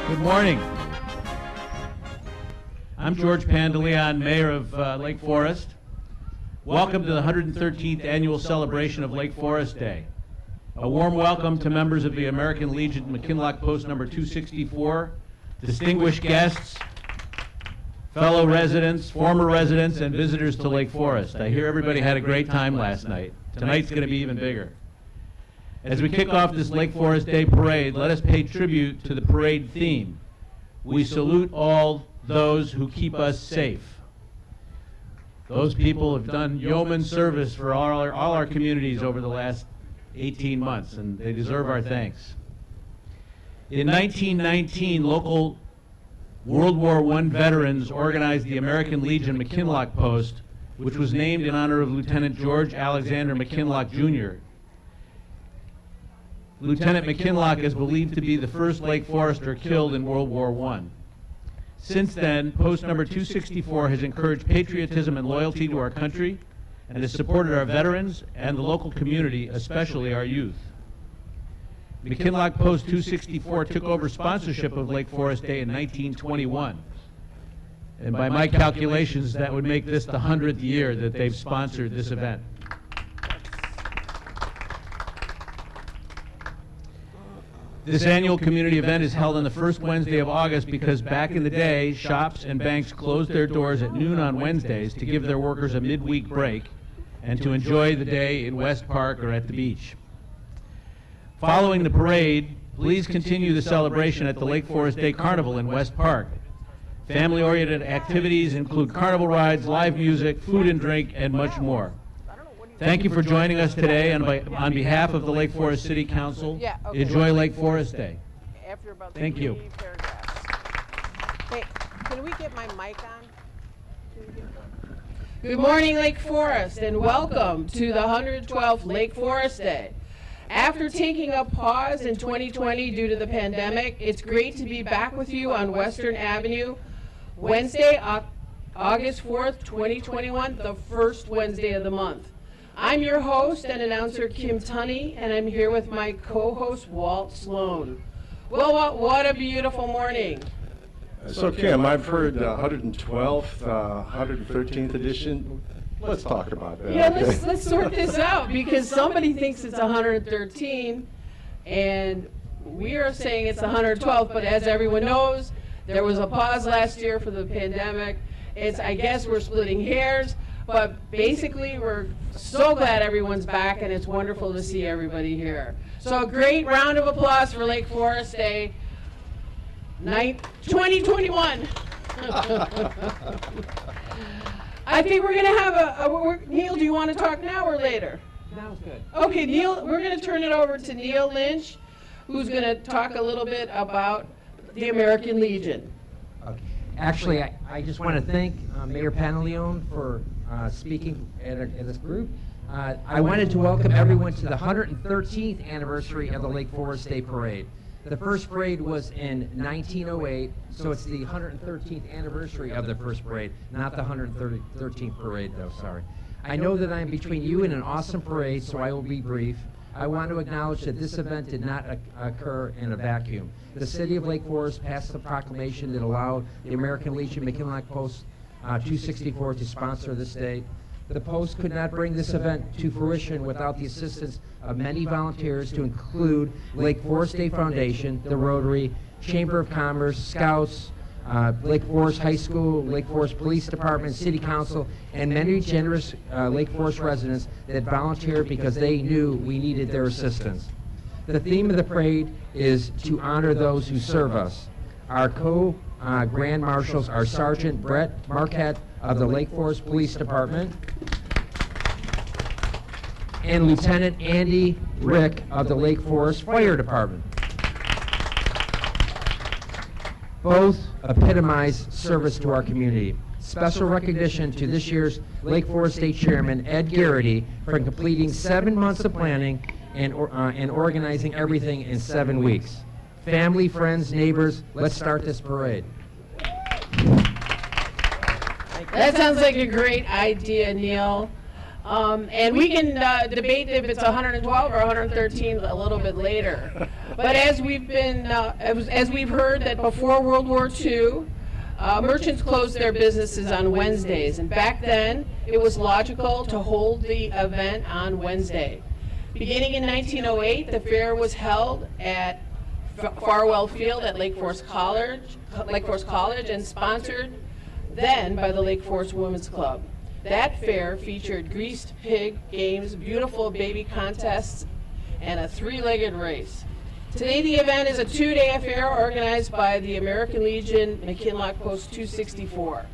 Good morning. I'm George Pandeleon, Mayor of Lake Forest. Welcome to the 113th Annual Celebration of Lake Forest Day. A warm welcome to members of the American Legion McKinlock Post number 264, distinguished guests, fellow residents, former residents, and visitors to Lake Forest. I hear everybody had a great time last night. Tonight's going to be even bigger. As we kick off this Lake Forest Day parade, let us pay tribute to the parade theme. We salute all those who keep us safe. Those people have done yeoman service for all our communities over the last 18 months, and they deserve our thanks. In 1919, local World War I veterans organized the American Legion McKinlock Post, which was named in honor of Lieutenant George Alexander McKinlock, Jr. Lieutenant McKinlock is believed to be the first Lake Forester killed in World War I. Since then, Post number 264 has encouraged patriotism and loyalty to our country and has supported our veterans and the local community, especially our youth. McKinlock Post 264 took over sponsorship of Lake Forest Day in 1921. And by my calculations, that would make this the 100th year that they've sponsored this event. This annual community event is held on the first Wednesday of August because back in the day, shops and banks closed their doors at noon on Wednesdays to give their workers a midweek break and to enjoy the day in West Park or at the beach. Following the parade, please continue the celebration at the Lake Forest Day Carnival in West Park. Family-oriented activities include carnival rides, live music, food and drink, and much more. Thank you for joining us today, and on behalf of the Lake Forest City Council, enjoy Lake Forest Day. Thank you. Hey, can we get my mic on? Good morning, Lake Forest, and welcome to the 112th Lake Forest Day. After taking a pause in 2020 due to the pandemic, it's great to be back with you on Western Avenue, Wednesday, August 4th, 2021, the first Wednesday of the month. I'm your host and announcer, Kim Tunney, and I'm here with my co-host, Walt Sloan. Well, Walt, what a beautiful morning. So, Kim, I've heard 112th, 113th edition. Let's talk about that. Yeah, let's sort this out, because somebody thinks it's 113, and we are saying it's 112, but as everyone knows, there was a pause last year for the pandemic. I guess we're splitting hairs. But basically, we're so glad everyone's back, and it's wonderful to see everybody here. So a great round of applause for Lake Forest Day 2021. I think we're going to have Neil, do you want to talk now or later? Sounds good. Okay, Neil, we're going to turn it over to Neil Lynch, who's going to talk a little bit about the American Legion. Okay. Actually, I just want to thank Mayor Pandeleon for speaking at this group. I wanted to welcome everyone to the 113th anniversary of the Lake Forest Day Parade. The first parade was in 1908, so it's the 113th anniversary of the first parade, not the 113th parade, though, sorry. I know that I am between you and an awesome parade, so I will be brief. I want to acknowledge that this event did not occur in a vacuum. The city of Lake Forest passed a proclamation that allowed the American Legion McKinlock Post 264 to sponsor this day. The Post could not bring this event to fruition without the assistance of many volunteers, to include Lake Forest Day Foundation, the Rotary, Chamber of Commerce, Scouts, Lake Forest High School, Lake Forest Police Department, City Council, and many generous Lake Forest residents that volunteered because they knew we needed their assistance. The theme of the parade is to honor those who serve us. Our Grand Marshals are Sergeant Brett Marquette of the Lake Forest Police Department and Lieutenant Andy Rick of the Lake Forest Fire Department. Both epitomize service to our community. Special recognition to this year's Lake Forest Day Chairman, Ed Garrity, for completing 7 months of planning and organizing everything in 7 weeks. Family, friends, neighbors, let's start this parade. That sounds like a great idea, Neil. And we can debate if it's 112 or 113 a little bit later. But as we've heard that before World War II, merchants closed their businesses on Wednesdays, and back then it was logical to hold the event on Wednesday. Beginning in 1908, the fair was held at Farwell Field at Lake Forest College, and sponsored then by the Lake Forest Women's Club. That fair featured greased pig games, beautiful baby contests, and a three-legged race. Today the event is a two-day affair organized by the American Legion McKinlock Post 264.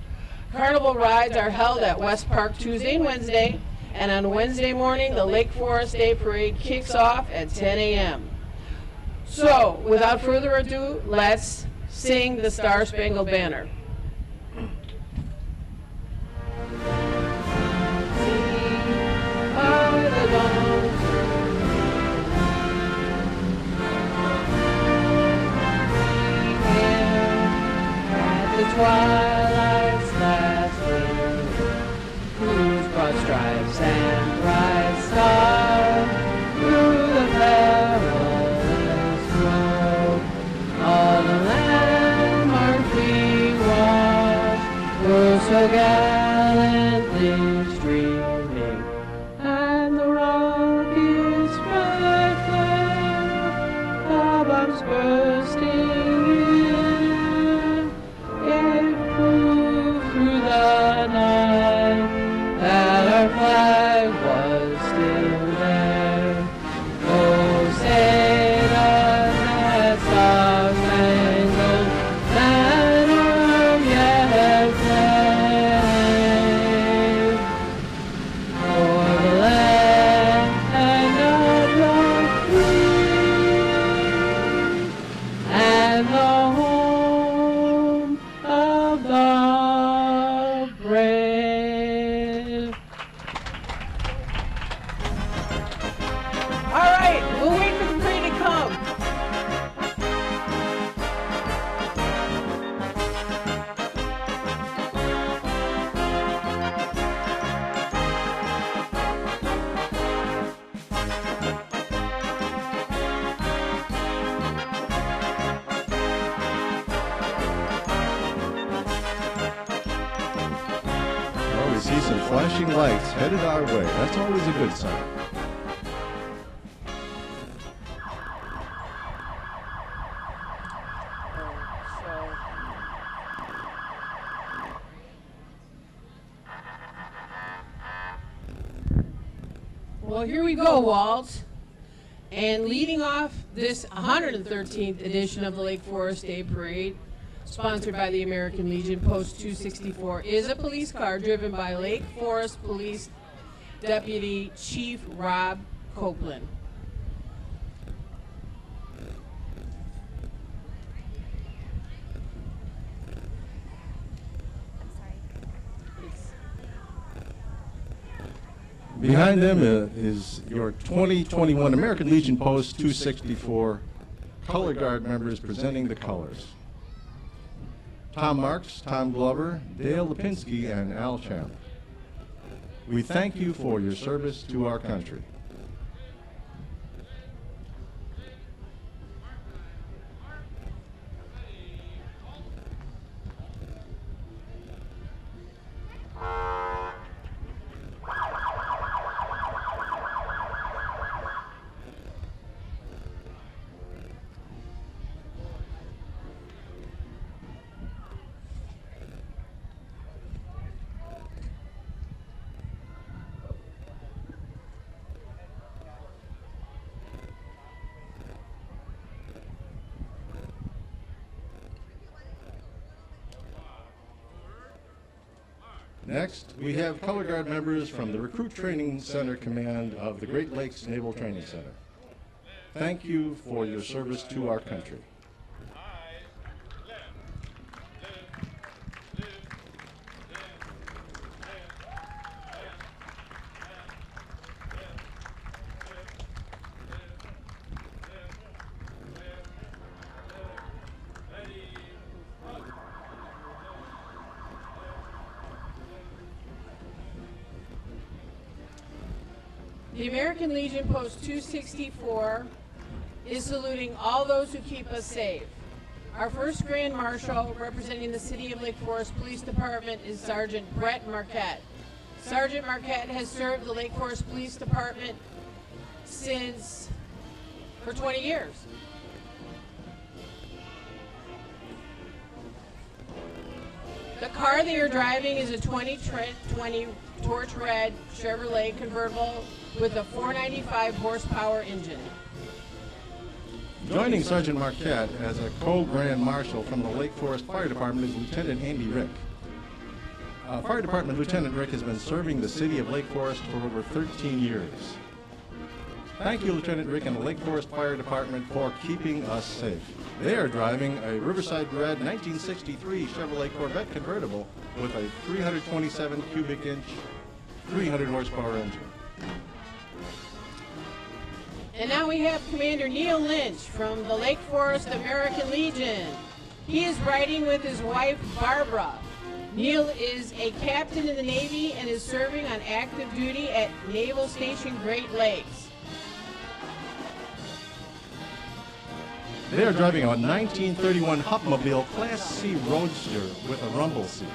Carnival rides are held at West Park Tuesday and Wednesday, and on Wednesday morning the Lake Forest Day Parade kicks off at 10 a.m. So, without further ado, let's sing the Star Spangled Banner. Twilight's last gleam, whose broad stripes and bright stars through the perilous road, all the landmarks we watched were so gallantly streaming, and the rockets' red flare, the bombs bursting that our flag was still there. Oh, say does that star-spangled banner yet fly for the land of the free and the home of the brave. All right, we'll wait for the parade to come. Well, we see some flashing lights headed our way. That's always a good sign. Well, here we go, Walt. And leading off this 113th edition of the Lake Forest Day Parade, sponsored by the American Legion Post 264, is a police car driven by Lake Forest Police Deputy Chief Rob Copeland. Behind them is your 2021 American Legion Post 264 color guard members presenting the colors. Tom Marks, Tom Glover, Dale Lipinski, and Al Champ. We thank you for your service to our country. Next, we have color guard members from the Recruit Training Center Command of the Great Lakes Naval Training Center. Thank you for your service to our country. The American Legion Post 264 is saluting all those who keep us safe. Our first Grand Marshal representing the City of Lake Forest Police Department is Sergeant Brett Marquette. Sergeant Marquette has served the Lake Forest Police Department for 20 years. The car they are driving is a 2020 torch red Chevrolet convertible with a 495 horsepower engine. Joining Sergeant Marquette as a co-grand marshal from the Lake Forest Fire Department is Lieutenant Andy Rick. Fire Department Lieutenant Rick has been serving the city of Lake Forest for over 13 years. Thank you, Lieutenant Rick and the Lake Forest Fire Department, for keeping us safe. They are driving a Riverside Red 1963 Chevrolet Corvette convertible with a 327 cubic inch, 300 horsepower engine. And now we have Commander Neil Lynch from the Lake Forest American Legion. He is riding with his wife, Barbara. Neil is a captain in the Navy and is serving on active duty at Naval Station Great Lakes. They are driving a 1931 Hupmobile Class C Roadster with a rumble seat.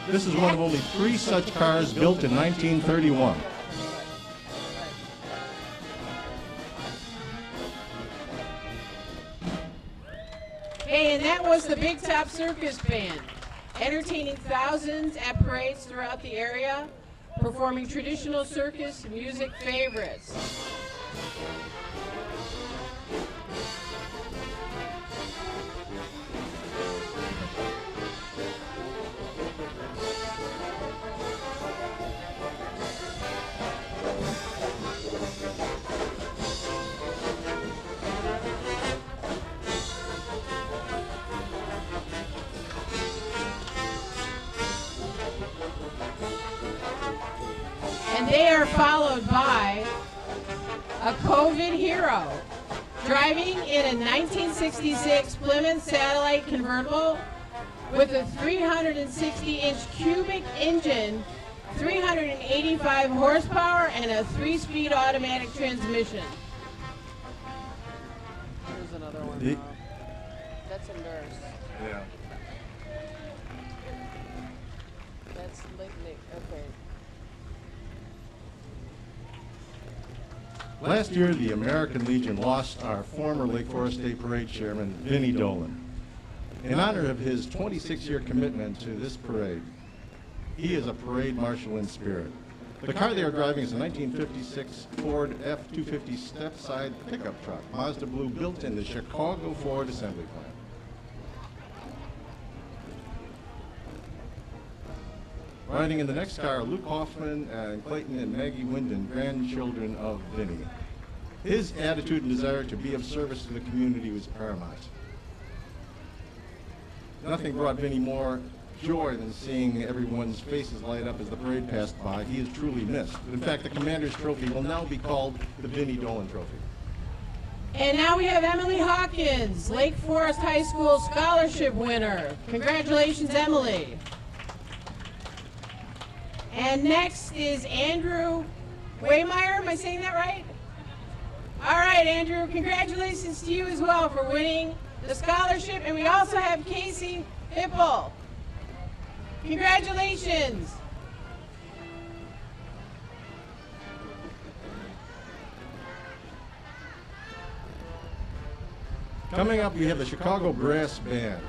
This is one of only 3 such cars built in 1931. Hey, and that was the Big Top Circus Band, entertaining thousands at parades throughout the area, performing traditional circus music favorites. And they are followed by a COVID hero, driving in a 1966 Plymouth Satellite convertible with a 360-inch cubic engine, 385 horsepower, and a 3-speed automatic transmission. Here's another one. That's a nurse. Yeah. That's Nick. Okay. Last year, the American Legion lost our former Lake Forest Day Parade Chairman, Vinnie Dolan. In honor of his 26-year commitment to this parade, he is a parade marshal in spirit. The car they are driving is a 1956 Ford F-250 step-side pickup truck, Mazda Blue, built in the Chicago Ford assembly plant. Riding in the next car are Luke Hoffman and Clayton and Maggie Winden, grandchildren of Vinnie. His attitude and desire to be of service to the community was paramount. Nothing brought Vinnie more joy than seeing everyone's faces light up as the parade passed by. He is truly missed. In fact, the Commander's Trophy will now be called the Vinnie Dolan Trophy. And now we have Emily Hawkins, Lake Forest High School scholarship winner. Congratulations, Emily. And next is Andrew Waymeyer. Am I saying that right? All right, Andrew, congratulations to you as well for winning the scholarship. And we also have Casey Hipple. Congratulations. Coming up, we have the Chicago Brass Band,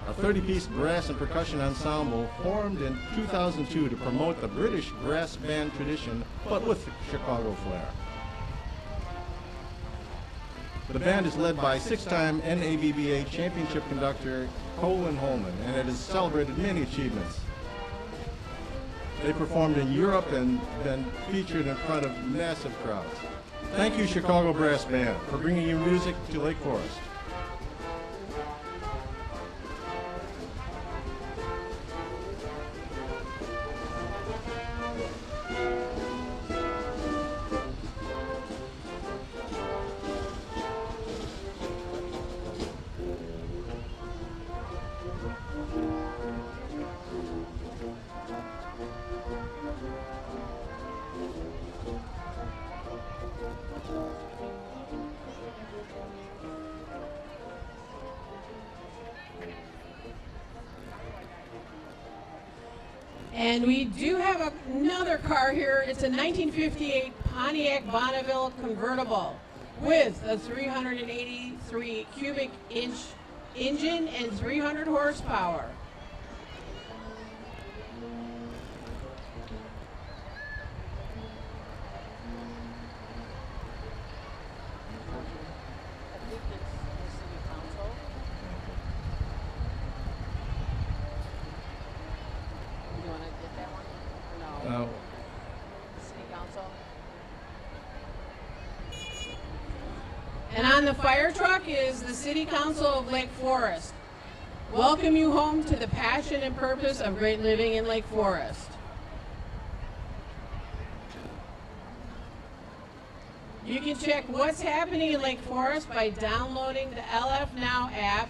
a 30-piece brass and percussion ensemble formed in 2002 to promote the British brass band tradition, but with Chicago flair. The band is led by 6-time NABBA championship conductor Colin Holman, and it has celebrated many achievements. They performed in Europe and been featured in front of massive crowds. Thank you, Chicago Brass Band, for bringing you music to Lake Forest. And we do have another car here. It's a 1958 Pontiac Bonneville convertible with a 383 cubic inch engine and 300 horsepower. I think it's the city council. You want to get that one? Or no? Now, City council? And on the fire truck is the City Council of Lake Forest. Welcome you home to the passion and purpose of great living in Lake Forest. You can check what's happening in Lake Forest by downloading the LF Now app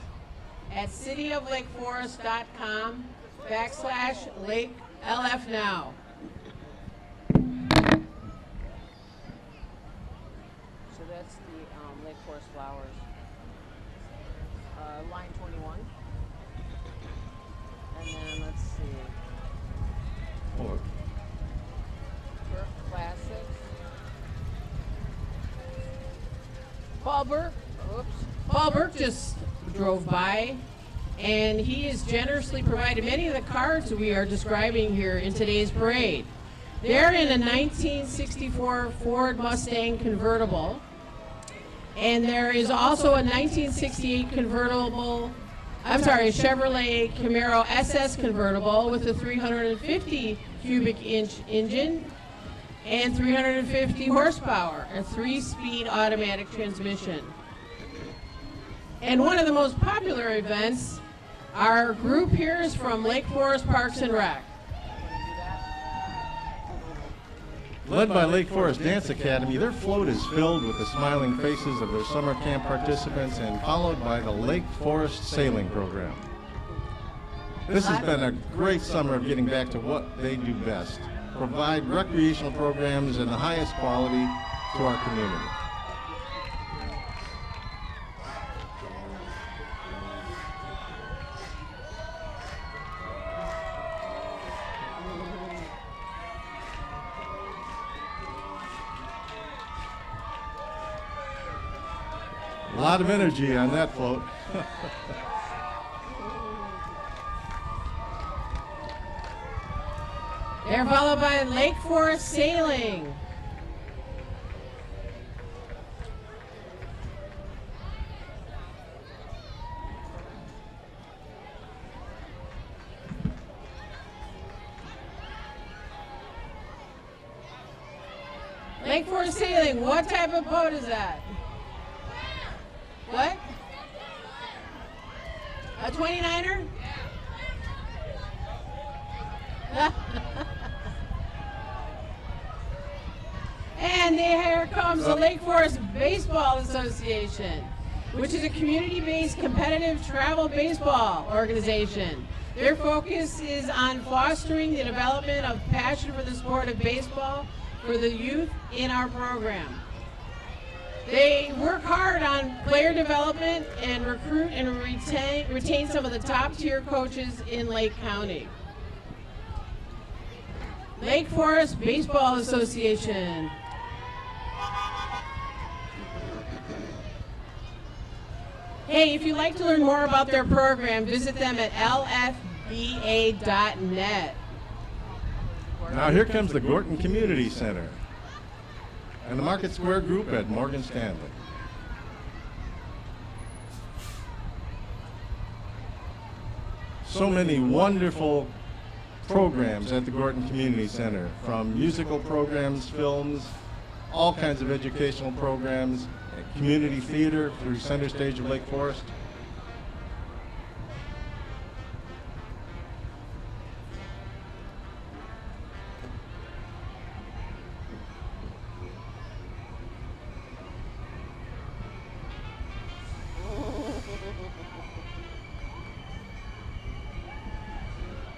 at cityoflakeforest.com/Lake LF Now. So that's the Lake Forest Flowers. Line 21. And then let's see. oh, Burke Classics. Paul Burke just drove by, and he has generously provided many of the cards we are describing here in today's parade. They're in a 1964 Ford Mustang convertible, and there is also a 1968 Chevrolet Camaro SS convertible with a 350 cubic inch engine and 350 horsepower, a 3-speed automatic transmission. And one of the most popular events, our group here is from Lake Forest Parks and Rec. led by Lake Forest Dance Academy, their float is filled with the smiling faces of their summer camp participants and followed by the Lake Forest Sailing Program. This has been a great summer of getting back to what they do best, provide recreational programs in the highest quality to our community. A lot of energy on that float. They're followed by Lake Forest Sailing. Lake Forest Sailing, what type of boat is that? What? A 29er? And here comes the Lake Forest Baseball Association, which is a community-based competitive travel baseball organization. Their focus is on fostering the development of passion for the sport of baseball for the youth in our program. They work hard on player development and recruit and retain some of the top-tier coaches in Lake County. Lake Forest Baseball Association. Hey, if you'd like to learn more about their program, visit them at lfba.net. Now here comes the Gorton Community Center and the Market Square Group at Morgan Stanley. So many wonderful programs at the Gorton Community Center, from musical programs, films, all kinds of educational programs, community theater through Center Stage of Lake Forest.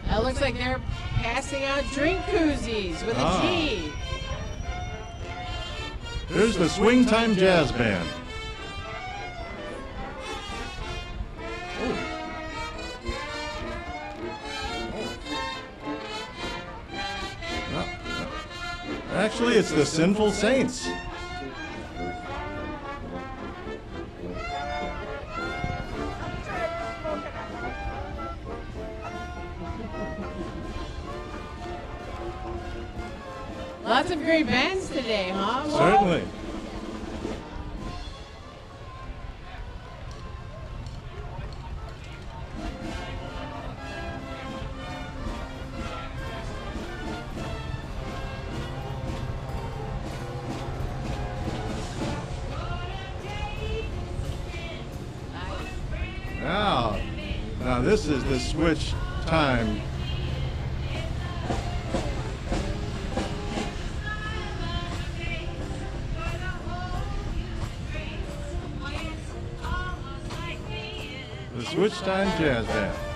That looks like they're passing out drink koozies with a G. Here's the Swing Time Jazz Band. Actually, it's the Sinful Saints. Lots of great bands today, huh? Walt? Certainly. Now this is the switch time. The switch time jazz band.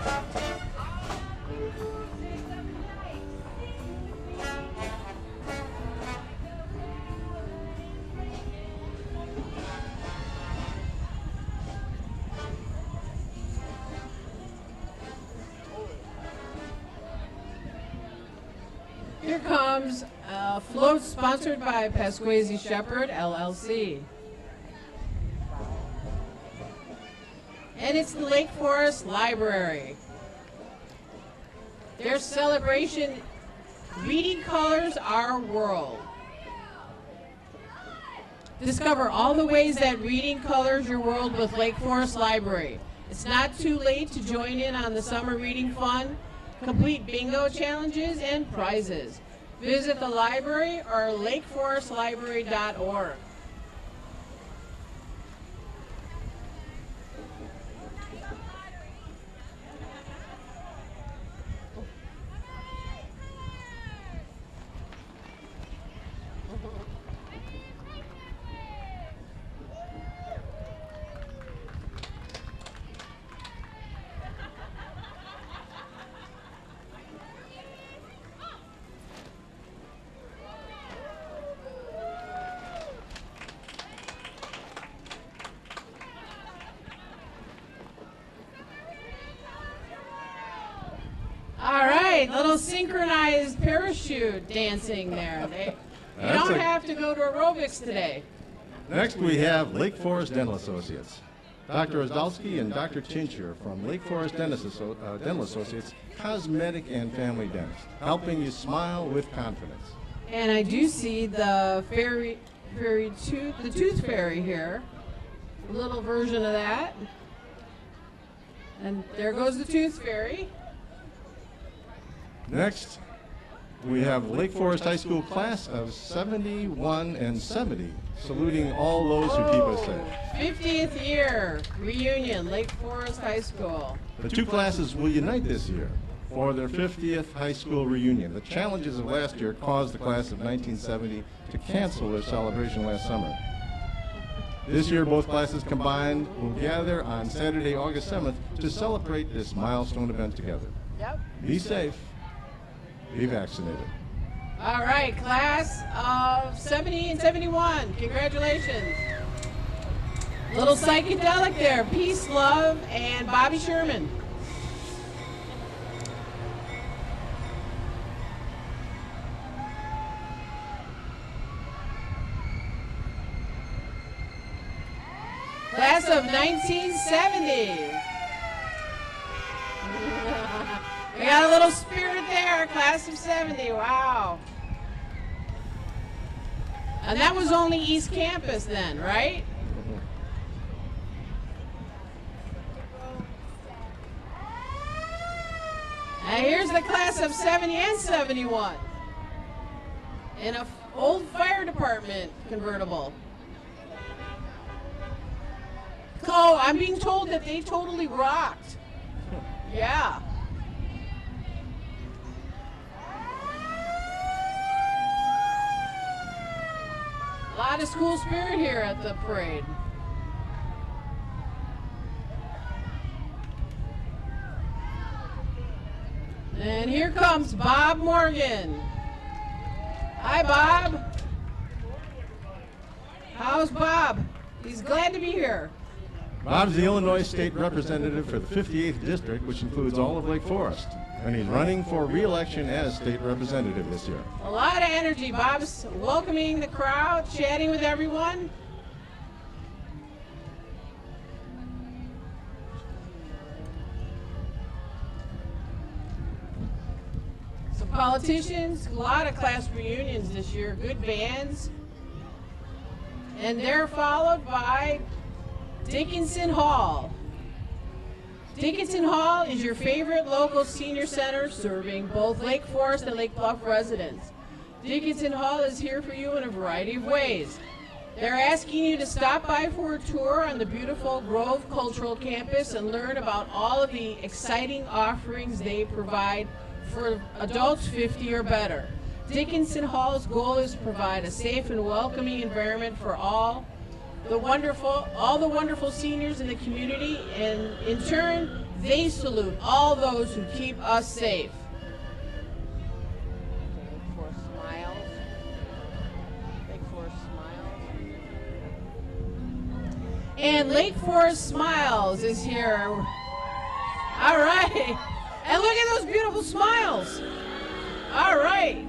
Here comes a float sponsored by Pasquesi Shepherd, LLC. And it's the Lake Forest Library. Their celebration, Reading Colors Our World. Discover all the ways that reading colors your world with Lake Forest Library. It's not too late to join in on the summer reading fun, complete bingo challenges, and prizes. Visit the library or lakeforestlibrary.org. All right, little synchronized parachute dancing there. You That's don't a- have to go to aerobics today. Next we have Lake Forest Dental Associates. Dr. Ozdalski and Dr. Tincher from Lake Forest Dental Associates, cosmetic and family dentist, helping you smile with confidence. And I do see the the tooth fairy here. A little version of that. And there goes the tooth fairy. Next, we have Lake Forest High School class of 71 and 70, saluting all those who keep us safe. 50th year reunion, Lake Forest High School. The two classes will unite this year for their 50th high school reunion. The challenges of last year caused the class of 1970 to cancel their celebration last summer. This year, both classes combined will gather on Saturday, August 7th to celebrate this milestone event together. Yep. Be safe. Be vaccinated. All right, class of 70 and 71. Congratulations. Little psychedelic there. Peace, love, and Bobby Sherman. Class of 1970. We got a little spirit there, class of 70, wow. And that was only East Campus then, right? And here's the class of 70 and 71 in an old fire department convertible. Oh, I'm being told that they totally rocked. Yeah. A lot of school spirit here at the parade. And here comes Bob Morgan. Hi, Bob. How's Bob? He's glad to be here. Bob's the Illinois State Representative for the 58th District, which includes all of Lake Forest. and he's running for re-election as state representative this year. A lot of energy. Bob's welcoming the crowd, chatting with everyone. Some politicians, a lot of class reunions this year, good bands. And they're followed by Dickinson Hall. Dickinson Hall is your favorite local senior center serving both Lake Forest and Lake Bluff residents. Dickinson Hall is here for you in a variety of ways. They're asking you to stop by for a tour on the beautiful Grove Cultural Campus and learn about all of the exciting offerings they provide for adults 50 or better. Dickinson Hall's goal is to provide a safe and welcoming environment for all the wonderful seniors in the community, and in turn, they salute all those who keep us safe. Lake Forest Smiles. Lake Forest Smiles. And Lake Forest Smiles is here. All right. And look at those beautiful smiles. All right.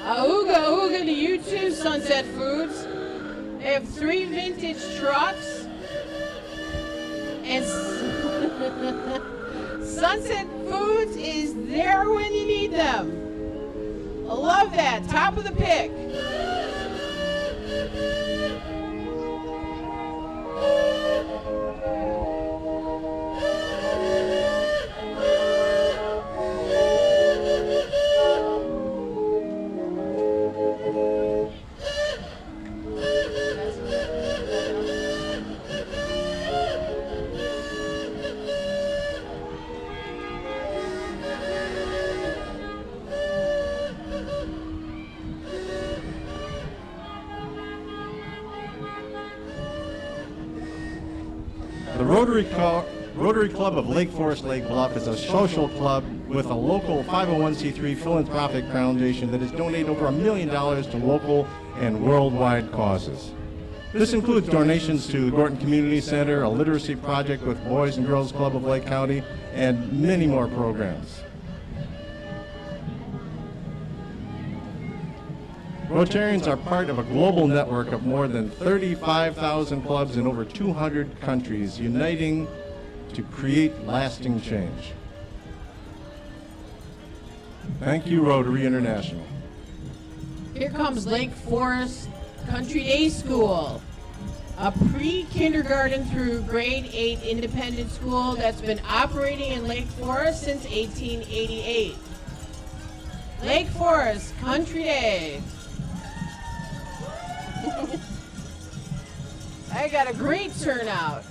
Ooga ooga to you too, Sunset Foods. They have 3 vintage trucks. And Sunset Foods is there when you need them. I love that. Top of the pick. The Rotary Club of Lake Forest Lake Bluff is a social club with a local 501c3 philanthropic foundation that has donated over $1 million to local and worldwide causes. This includes donations to the Gorton Community Center, a literacy project with Boys and Girls Club of Lake County, and many more programs. Rotarians are part of a global network of more than 35,000 clubs in over 200 countries, uniting to create lasting change. Thank you, Rotary International. Here comes Lake Forest Country Day School, a pre-kindergarten through grade 8 independent school that's been operating in Lake Forest since 1888. Lake Forest Country Day. I got a great turnout.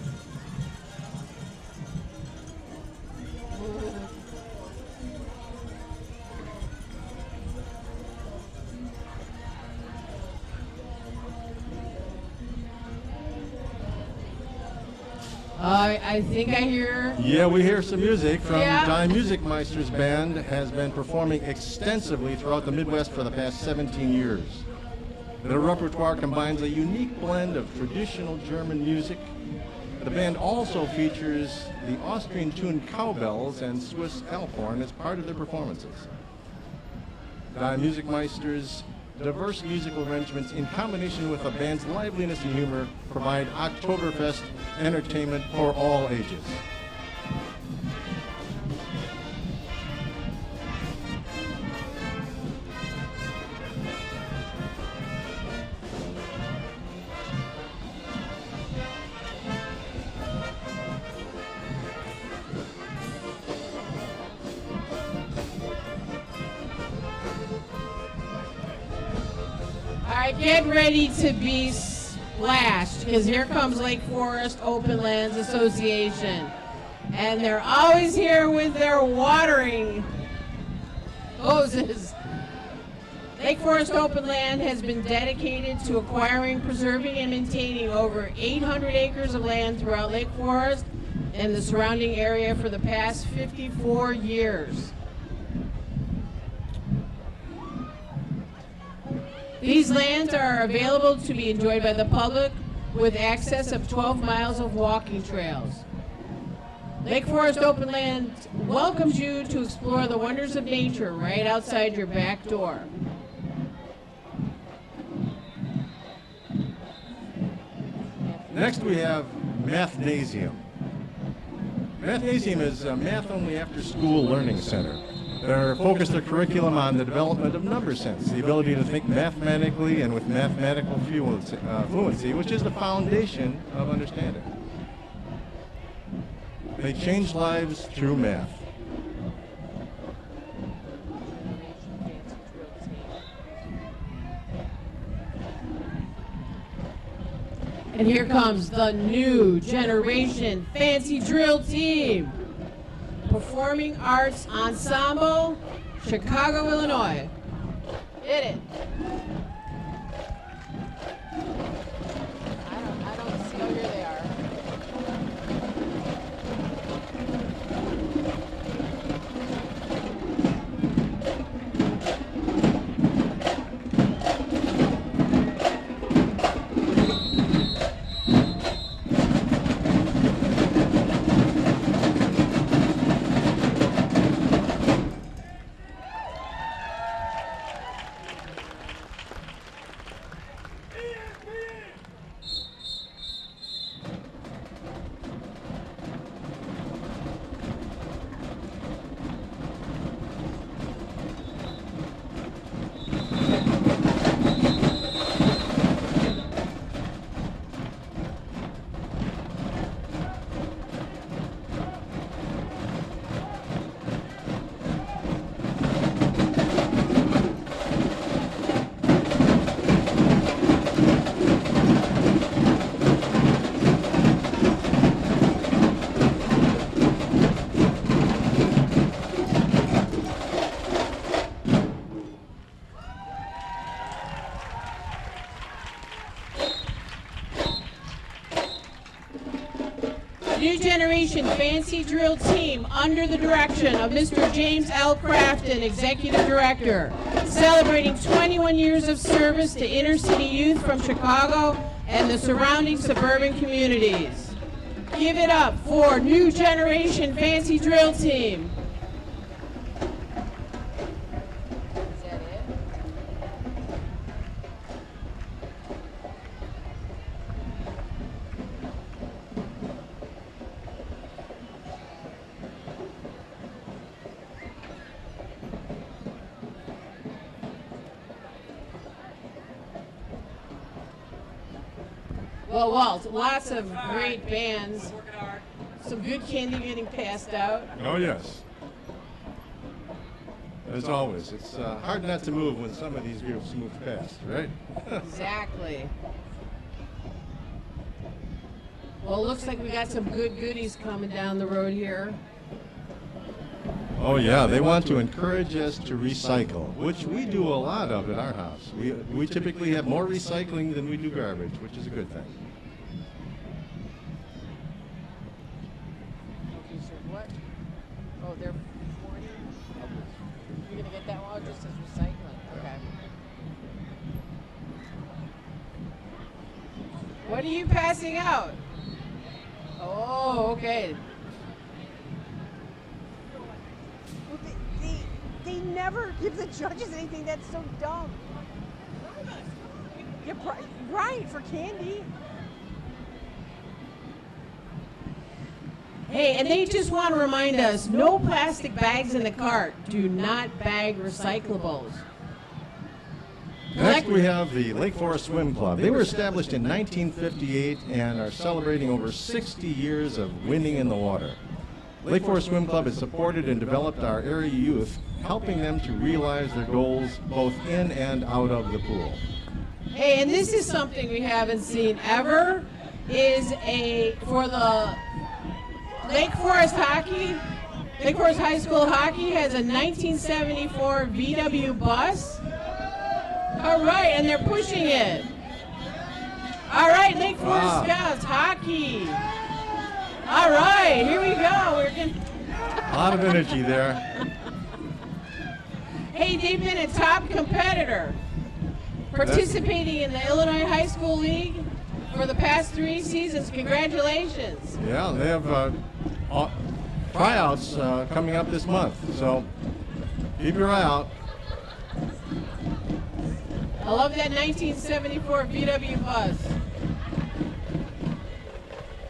I think I hear. Yeah, we hear some music from Yeah. Die Music Meister's band has been performing extensively throughout the Midwest for the past 17 years. Their repertoire combines a unique blend of traditional German music. The band also features the Austrian-tuned cowbells and Swiss Alphorn as part of their performances. Die Music Meister's diverse musical arrangements in combination with the band's liveliness and humor provide Oktoberfest entertainment for all ages. All right, get ready to be splashed, because here comes Lake Forest Open Lands Association. And they're always here with their watering hoses. Lake Forest Open Land has been dedicated to acquiring, preserving, and maintaining over 800 acres of land throughout Lake Forest and the surrounding area for the past 54 years. These lands are available to be enjoyed by the public with access of 12 miles of walking trails. Lake Forest Open Land welcomes you to explore the wonders of nature right outside your back door. Next we have Mathnasium. Mathnasium is a math-only after-school learning center. They're focused their curriculum on the development of number sense, the ability to think mathematically and with mathematical fluency, which is the foundation of understanding. They change lives through math. And here comes the new generation fancy drill team. Performing Arts Ensemble, Chicago, Illinois. Hit it. I don't see. Oh, here they are. New generation fancy drill team under the direction of Mr. James L. Crafton, Executive Director, celebrating 21 years of service to inner city youth from Chicago and the surrounding suburban communities. Give it up for new generation fancy drill team. Is that it? Well, Walt, lots of great bands, some good candy getting passed out. Oh, yes. As always, it's hard not to move when some of these groups move fast, right? Exactly. Well, it looks like we got some good goodies coming down the road here. Oh, yeah, they want to encourage us to recycle, which we do a lot of at our house. We typically have more recycling than we do garbage, which is a good thing. Okay, so what? Oh, they're 40. You're gonna get that one? Oh, just as recycling. Okay. What are you passing out? Oh, okay. Well, they never give the judges anything. That's so dumb. Yeah, right, for candy. Hey, and they just want to remind us, no plastic bags in the cart. Do not bag recyclables. Next, we have the Lake Forest Swim Club. They were established in 1958 and are celebrating over 60 years of winning in the water. Lake Forest Swim Club has supported and developed our area youth, helping them to realize their goals both in and out of the pool. Hey, and this is something we haven't seen ever, for the Lake Forest Hockey. Lake Forest High School Hockey has a 1974 VW bus. All right, and they're pushing it. All right, Lake Forest Scouts Hockey. All right, here we go. A lot of energy there. Hey, they've been a top competitor participating in the Illinois High School League for the past 3 seasons. Congratulations. Yeah, they have tryouts coming up this month, so keep your eye out. I love that 1974 VW bus.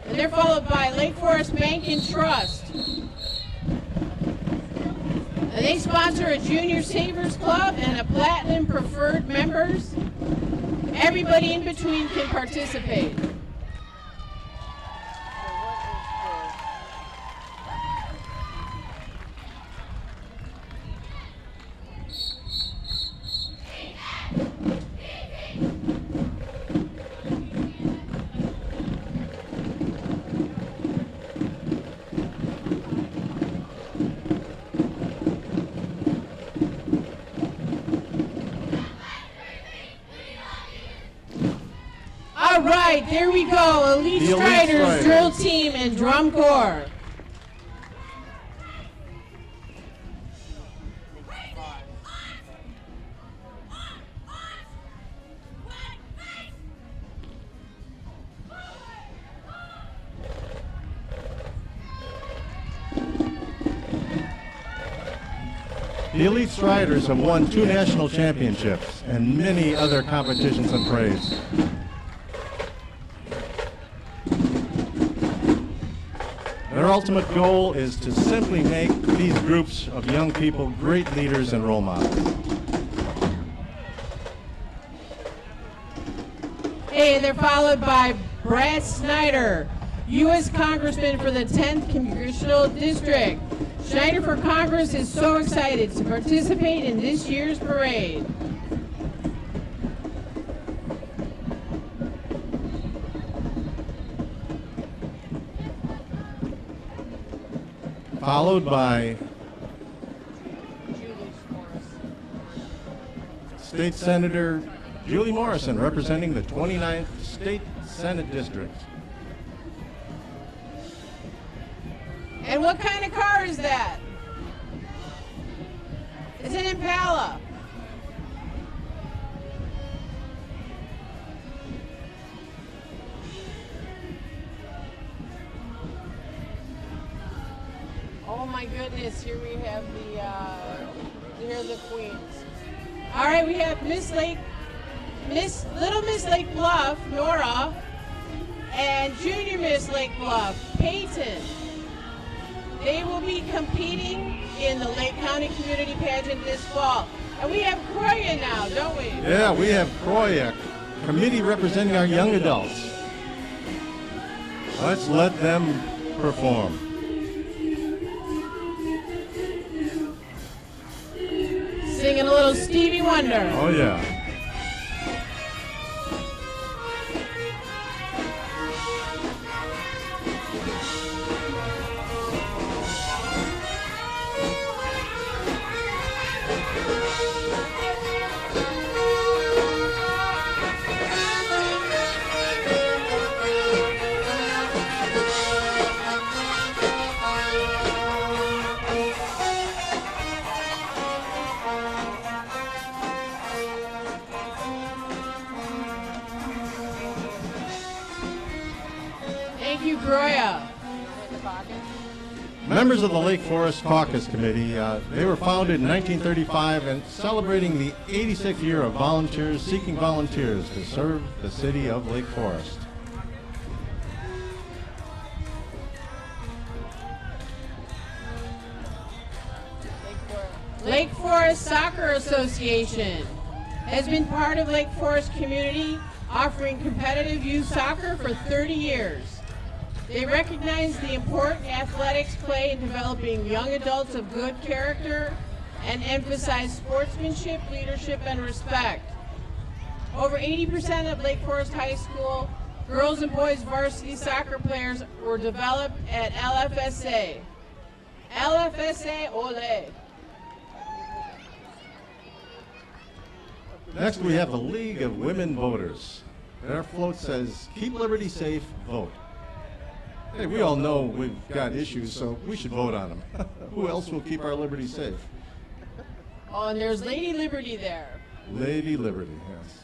And they're followed by Lake Forest Bank and Trust. And they sponsor a Junior Savers Club and a Platinum Preferred members. Everybody in between can participate. All right, there we go. Elite The Elite Striders, Striders. Drill Team, and Drum Corps. The Elite Striders have won 2 national championships and many other competitions and praise. Their ultimate goal is to simply make these groups of young people great leaders and role models. Hey, they're followed by Brad Snyder, U.S. Congressman for the 10th Congressional District. Snyder for Congress is so excited to participate in this year's parade. Followed by State Senator Julie Morrison, representing the 29th State Senate District. And what kind of car is that? It's an Impala. Oh my goodness, here we have here are the queens. All right, we have Little Miss Lake Bluff, Nora, and Junior Miss Lake Bluff, Peyton. They will be competing in the Lake County Community Pageant this fall. And we have Croya now, don't we? Yeah, we have Croya, committee representing our young adults. Let's let them perform. Singing a little Stevie Wonder. Oh yeah. Thank you, Croya. Members of the Lake Forest Caucus Committee, they were founded in 1935 and celebrating the 86th year of volunteers seeking volunteers to serve the city of Lake Forest. Lake Forest Soccer Association has been part of Lake Forest community, offering competitive youth soccer for 30 years. They recognize the important athletics play in developing young adults of good character and emphasize sportsmanship, leadership, and respect. Over 80% of Lake Forest High School girls and boys varsity soccer players were developed at LFSA. LFSA, ole. Next, we have the League of Women Voters. Their float says, "Keep liberty safe, vote." Hey, we all know we've got issues, so we should vote on them. Who else will keep our liberty safe? Oh, and there's Lady Liberty there. Lady Liberty, yes.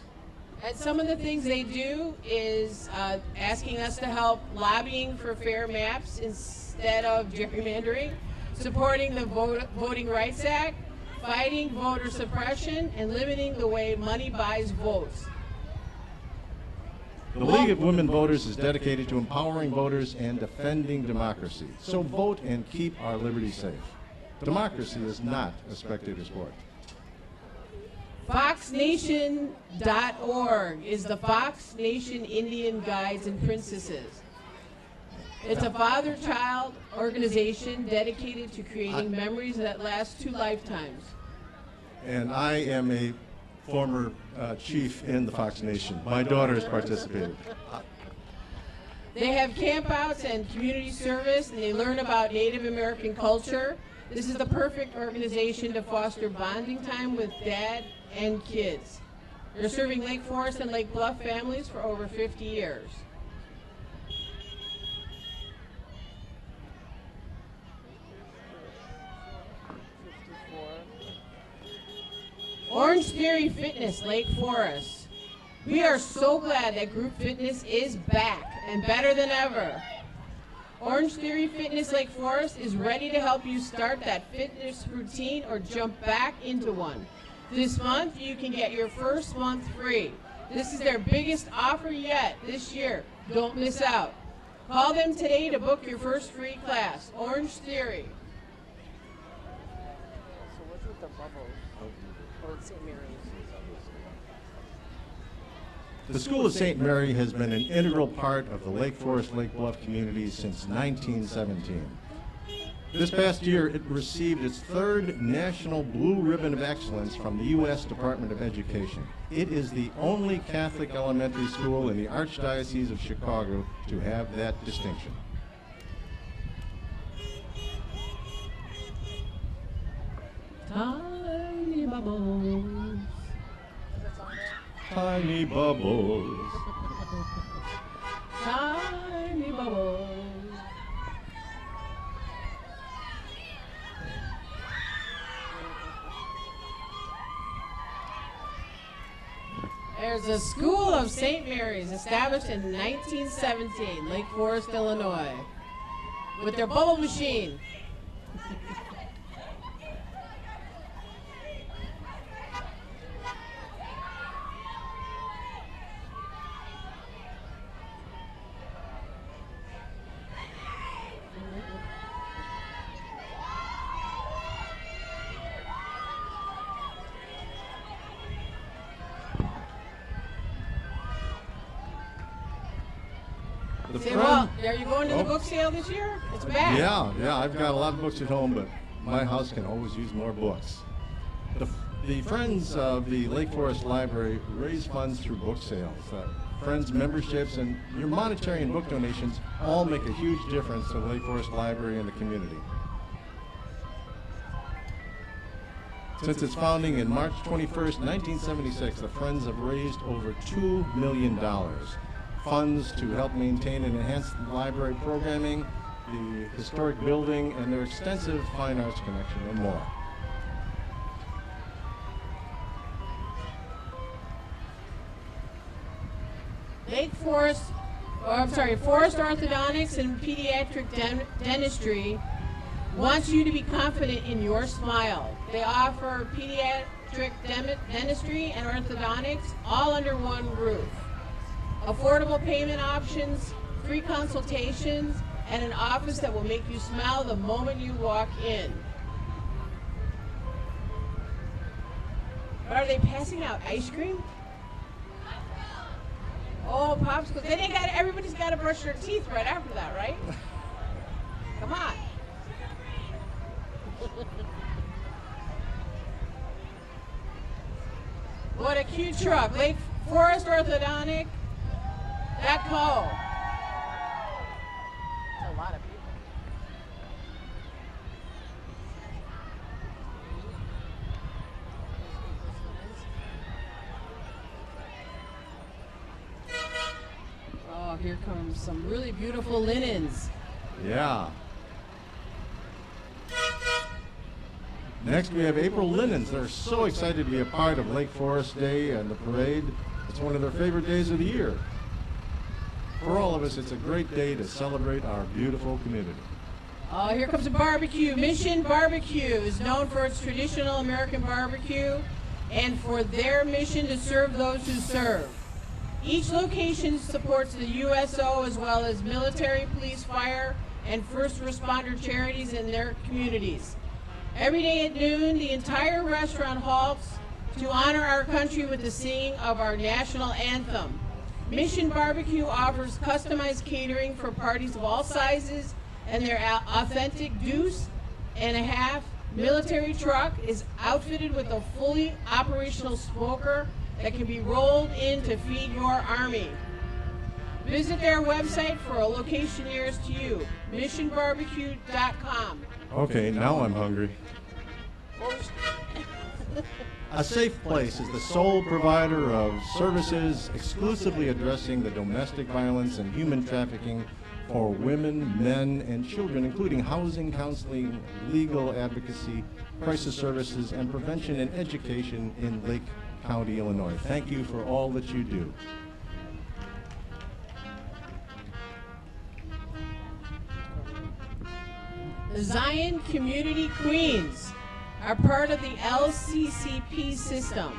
And some of the things they do is asking us to help lobbying for fair maps instead of gerrymandering, supporting the Voting Rights Act, fighting voter suppression, and limiting the way money buys votes. The League of Women Voters is dedicated to empowering voters and defending democracy. So vote and keep our liberty safe. Democracy is not a spectator sport. FoxNation.org is the Fox Nation Indian Guides and Princesses. It's a father-child organization dedicated to creating memories that last 2 lifetimes. And I am a former chief in the Fox Nation. My daughter has participated. They have campouts and community service, and they learn about Native American culture. This is the perfect organization to foster bonding time with dad and kids. They're serving Lake Forest and Lake Bluff families for over 50 years. Orange Theory Fitness, Lake Forest. We are so glad that group fitness is back and better than ever. Orange Theory Fitness Lake Forest is ready to help you start that fitness routine or jump back into one. This month, you can get your first month free. This is their biggest offer yet this year. Don't miss out. Call them today to book your first free class. Orange Theory. So what's with the bubbles? Oh, it's St. Mary's. The School of St. Mary has been an integral part of the Lake Forest Lake Bluff community since 1917. This past year, it received its 3rd National Blue Ribbon of Excellence from the U.S. Department of Education. It is the only Catholic elementary school in the Archdiocese of Chicago to have that distinction. Tiny bubbles. Tiny bubbles. Tiny bubbles. There's a School of St. Mary's established in 1917, Lake Forest, Illinois, with their bubble machine. Say, well, are you going to the book sale this year? It's back. Yeah, I've got a lot of books at home, but my house can always use more books. The Friends of the Lake Forest Library raise funds through book sales. Friends memberships and your monetary and book donations all make a huge difference to the Lake Forest Library and the community. Since its founding in March 21st, 1976, the Friends have raised over $2 million. Funds to help maintain and enhance the library programming, the historic building, and their extensive fine arts connection, and more. Forest Orthodontics and Pediatric Dentistry wants you to be confident in your smile. They offer pediatric dentistry and orthodontics all under one roof. Affordable payment options, free consultations, and an office that will make you smile the moment you walk in. Are they passing out ice cream? Oh, popsicles. Then everybody's got to brush their teeth right after that, right? Come on. What a cute truck. Lake Forest Orthodontic. That's a lot of people. Oh, here comes some really beautiful linens. Yeah. Next, we have April Linens. They're so excited to be a part of Lake Forest Day and the parade. It's one of their favorite days of the year. For all of us, it's a great day to celebrate our beautiful community. Oh, here comes a barbecue. Mission Barbecue is known for its traditional American barbecue and for their mission to serve those who serve. Each location supports the USO as well as military, police, fire, and first responder charities in their communities. Every day at noon, the entire restaurant halts to honor our country with the singing of our national anthem. Mission Barbecue offers customized catering for parties of all sizes, and their authentic deuce-and-a-half military truck is outfitted with a fully operational smoker that can be rolled in to feed your army. Visit their website for a location nearest to you, missionbarbecue.com. Okay, now I'm hungry. What was- A Safe Place is the sole provider of services exclusively addressing the domestic violence and human trafficking for women, men, and children, including housing, counseling, legal advocacy, crisis services, and prevention and education in Lake County, Illinois. Thank you for all that you do. The Zion Community Queens are part of the LCCP system,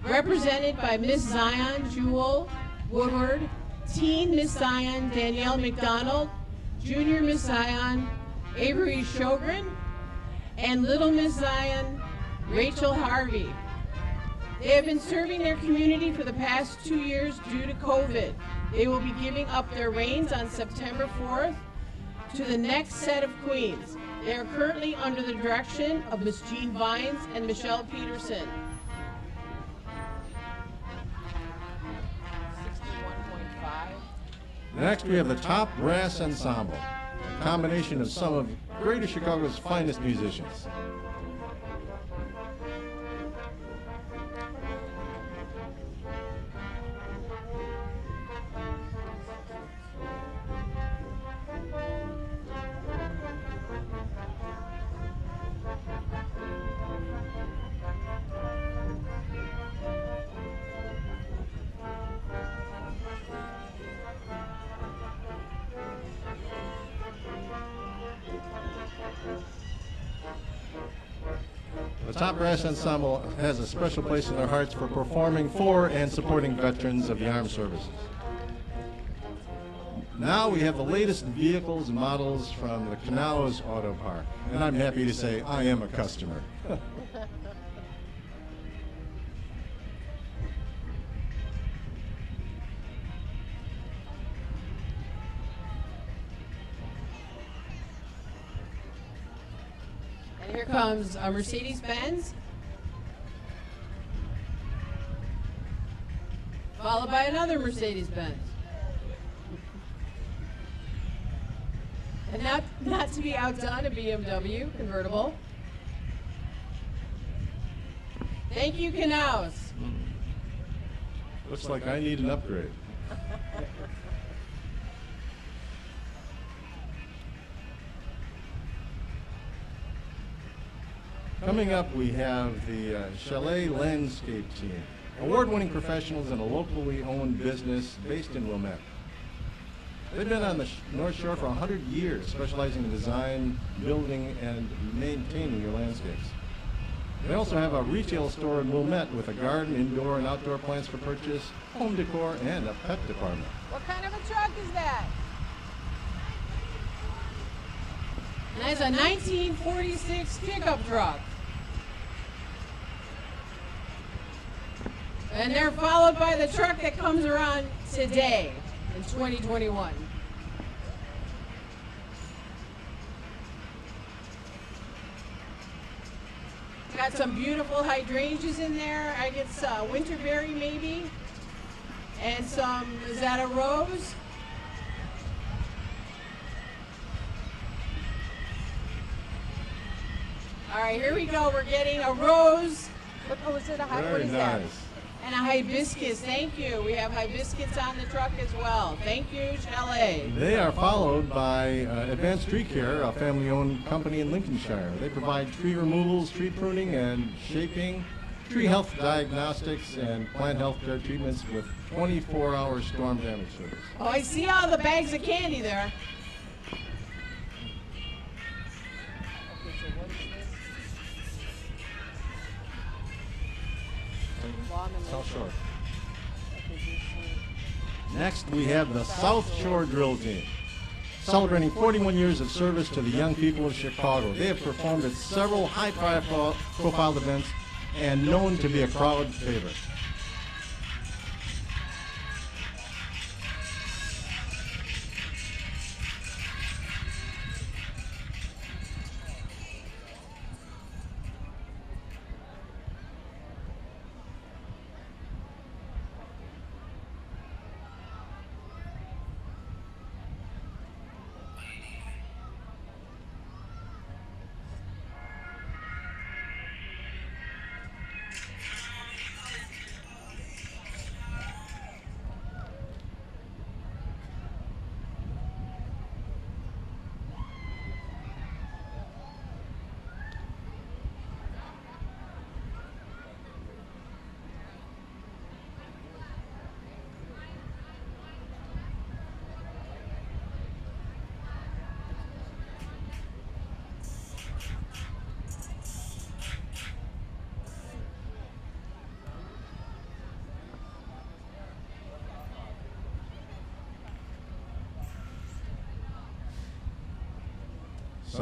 represented by Miss Zion Jewel Woodward, Teen Miss Zion Danielle McDonald, Junior Miss Zion Avery Shogren, and Little Miss Zion Rachel Harvey. They have been serving their community for the past 2 years due to COVID. They will be giving up their reins on September 4th to the next set of queens. They are currently under the direction of Miss Jean Vines and Michelle Peterson. 61.5. Next, we have the Top Brass Ensemble, a combination of some of Greater Chicago's finest musicians. The Top Brass Ensemble has a special place in our hearts for performing for and supporting veterans of the armed services. Now we have the latest vehicles and models from the Canals Auto Park, and I'm happy to say I am a customer. And here comes a Mercedes-Benz, followed by another Mercedes-Benz. And not to be outdone, a BMW convertible. Thank you, Canals. Looks like I need an upgrade. Coming up, we have the Chalet Landscape Team, award-winning professionals in a locally owned business based in Wilmette. They've been on the North Shore for 100 years, specializing in design, building, and maintaining your landscapes. They also have a retail store in Wilmette with a garden, indoor and outdoor plants for purchase, home decor, and a pet department. What kind of a truck is that? And that's a 1946 pickup truck. And they're followed by the truck that comes around today in 2021. Got some beautiful hydrangeas in there. I get some winterberry maybe. And some, is that a rose? All right, here we go. We're getting a rose What was it? What Very is that? nice. and a hibiscus. Thank you. We have hibiscus on the truck as well. Thank you, Chalet. They are followed by Advanced Tree Care, a family-owned company in Lincolnshire. They provide tree removals, tree pruning, and shaping, tree health diagnostics and plant health care treatments with 24-hour storm damage service. Oh, I see all the bags of candy there. Okay, so what is this? Lawn and South Shore. Okay, this, Next, we have the South Shore Drill Team, celebrating 41 years of service to the young people of Chicago. They have performed at several high-profile events and known to be a crowd favorite.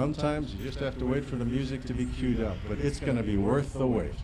Sometimes you just have to wait for the music to be queued up, but it's going to be worth the wait.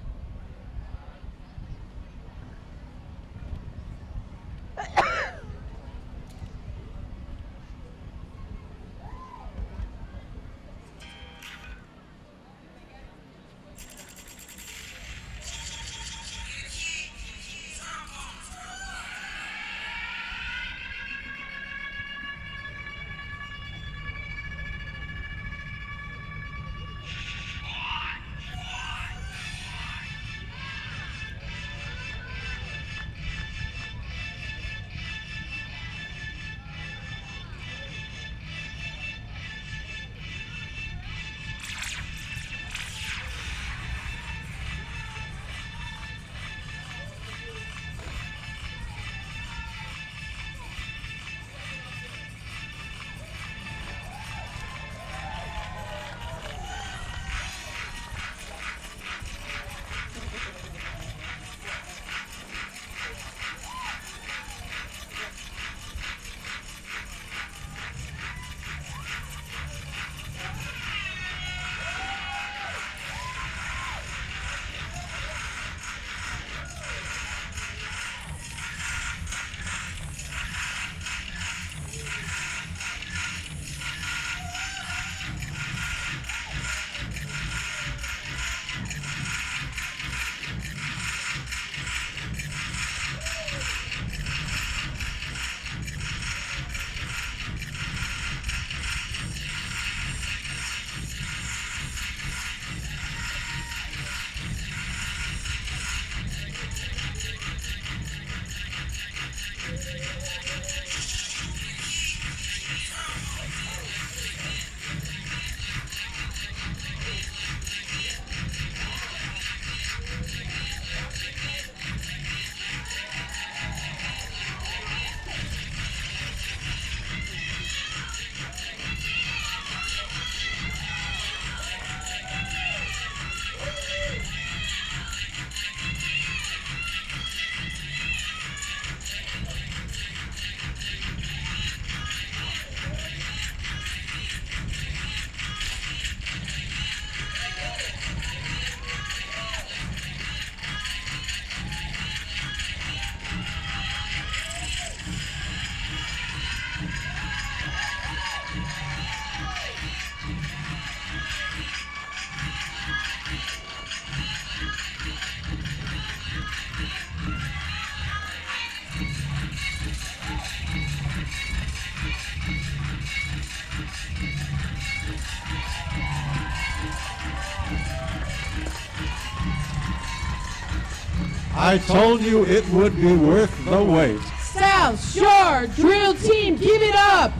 I told you it would be worth the wait. South Shore Drill Team, give it up!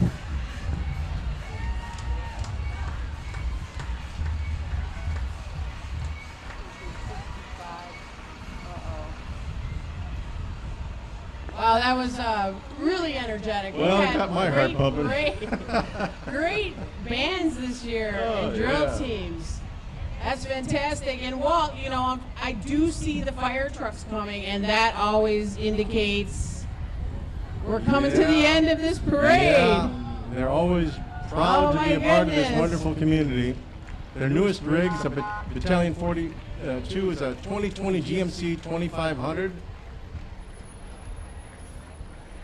that was really energetic. We Well, it had got my heart great, pumping. great bands this year Oh, and drill yeah. teams. That's fantastic. And Walt, you know, I do see the fire trucks coming, and that always indicates we're coming to the Yeah. end of this parade. Yeah, they're always proud Oh, to my be a part of this goodness. wonderful community. Their newest rigs, a Battalion 42, is a 2020 GMC 2500.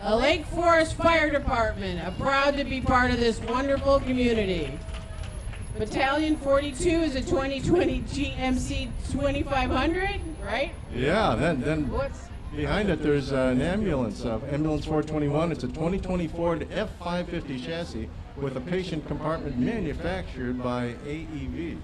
The Lake Forest Fire Department are proud to be part of this wonderful community. Battalion 42 is a 2020 GMC 2500, right? Yeah, then What's behind it there's an ambulance, Ambulance 421. It's a 2020 Ford F550 chassis with a patient compartment manufactured by AEV.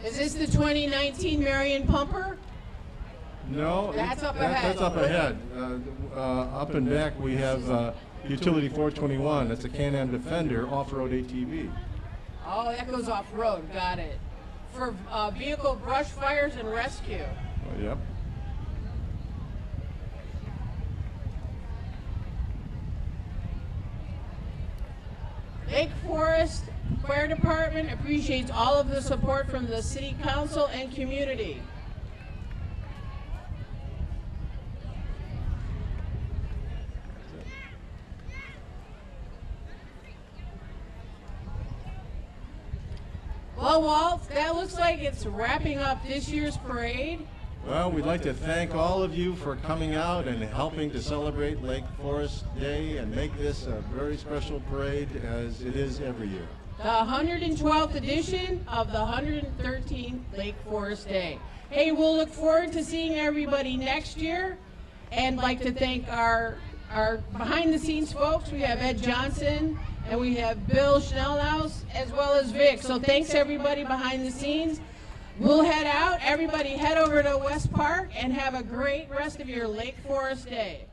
Is this the 2019 Marion Pumper? No, That's up that's ahead. up ahead. Up and back we have Utility 421. That's a Can-Am Defender off-road ATV. Oh, that goes off-road, got it. For vehicle brush fires and rescue. Oh, yep. Lake Forest Fire Department appreciates all of the support from the City Council and community. Well, Walt, that looks like it's wrapping up this year's parade. Well, we'd like to thank all of you for coming out and helping to celebrate Lake Forest Day and make this a very special parade as it is every year. The 112th edition of the 113th Lake Forest Day. Hey, we'll look forward to seeing everybody next year, and like to thank our behind-the-scenes folks. We have Ed Johnson, and we have Bill Schnellhaus, as well as Vic. So thanks everybody behind the scenes. We'll head out. Everybody head over to West Park and have a great rest of your Lake Forest Day.